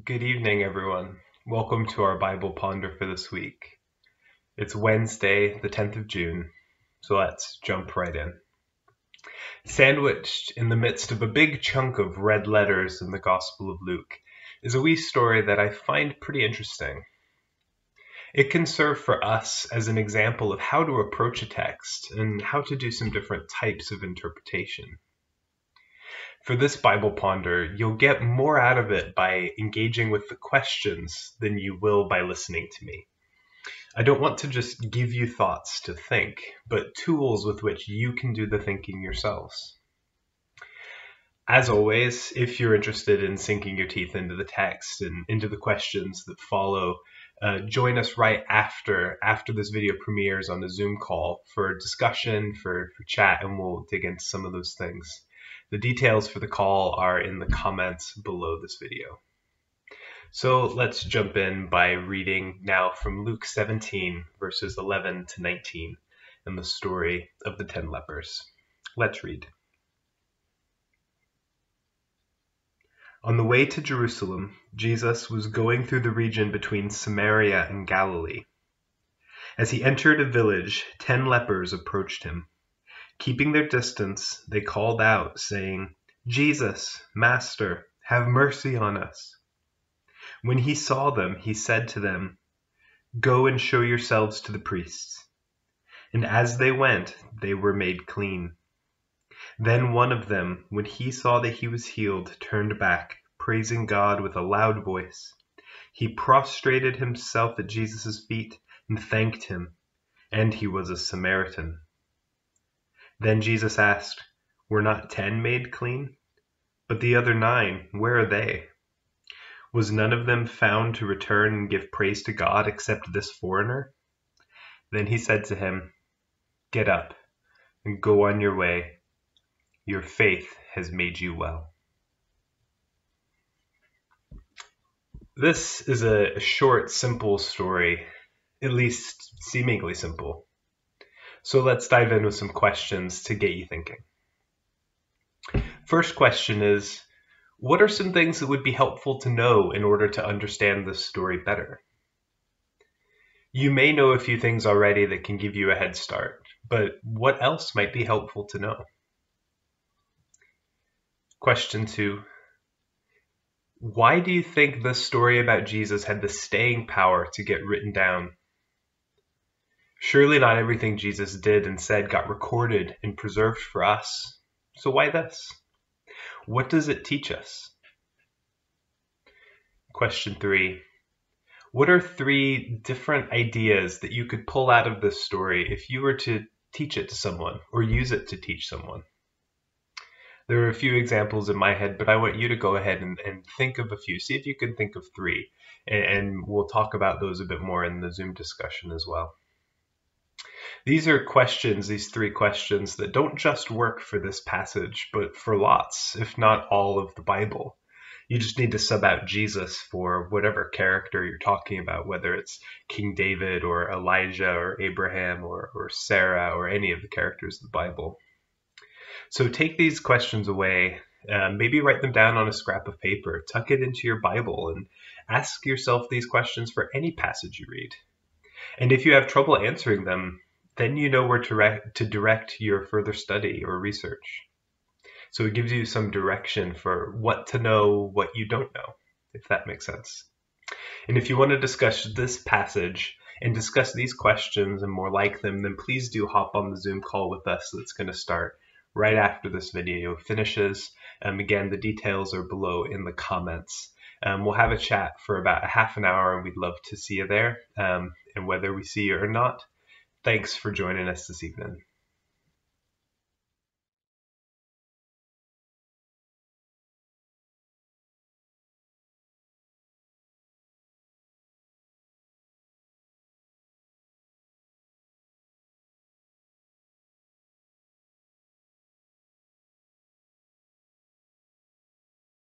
Good evening, everyone. Welcome to our Bible Ponder for this week. It's Wednesday, the 10th of June, so let's jump right in. Sandwiched in the midst of a big chunk of red letters in the Gospel of Luke is a wee story that I find pretty interesting. It can serve for us as an example of how to approach a text and how to do some different types of interpretation. For this Bible Ponder, you'll get more out of it by engaging with the questions than you will by listening to me. I don't want to just give you thoughts to think, but tools with which you can do the thinking yourselves. As always, if you're interested in sinking your teeth into the text and into the questions that follow, join us right after this video premieres on a Zoom call for discussion, for chat, and we'll dig into some of those things. The details for the call are in the comments below this video. So let's jump in by reading now from Luke 17, verses 11 to 19, and the story of the 10 lepers. Let's read. On the way to Jerusalem, Jesus was going through the region between Samaria and Galilee. As he entered a village, 10 lepers approached him. Keeping their distance, they called out, saying, "Jesus, Master, have mercy on us." When he saw them, he said to them, "Go and show yourselves to the priests." And as they went, they were made clean. Then one of them, when he saw that he was healed, turned back, praising God with a loud voice. He prostrated himself at Jesus' feet and thanked him, and he was a Samaritan. Then Jesus asked, "Were not 10 made clean? But the other 9, where are they? Was none of them found to return and give praise to God except this foreigner?" Then he said to him, "Get up and go on your way. Your faith has made you well." This is a short, simple story, at least seemingly simple. So let's dive in with some questions to get you thinking. First question is, what are some things that would be helpful to know in order to understand this story better? You may know a few things already that can give you a head start, but what else might be helpful to know? Question 2. Why do you think this story about Jesus had the staying power to get written down? Surely not everything Jesus did and said got recorded and preserved for us. So why this? What does it teach us? Question 3. What are 3 different ideas that you could pull out of this story if you were to teach it to someone or use it to teach someone? There are a few examples in my head, but I want you to go ahead and think of a few. See if you can think of 3, and we'll talk about those a bit more in the Zoom discussion as well. These are questions, these 3 questions, that don't just work for this passage, but for lots, if not all, of the Bible. You just need to sub out Jesus for whatever character you're talking about, whether it's King David or Elijah or Abraham or Sarah or any of the characters of the Bible. So take these questions away, maybe write them down on a scrap of paper, tuck it into your Bible, and ask yourself these questions for any passage you read. And if you have trouble answering them, then you know where to direct your further study or research. So it gives you some direction for what to know, what you don't know, if that makes sense. And if you want to discuss this passage and discuss these questions and more like them, then please do hop on the Zoom call with us that's going to start right after this video finishes. Again, the details are below in the comments. We'll have a chat for about a half an hour, and we'd love to see you there. And whether we see you or not, thanks for joining us this evening.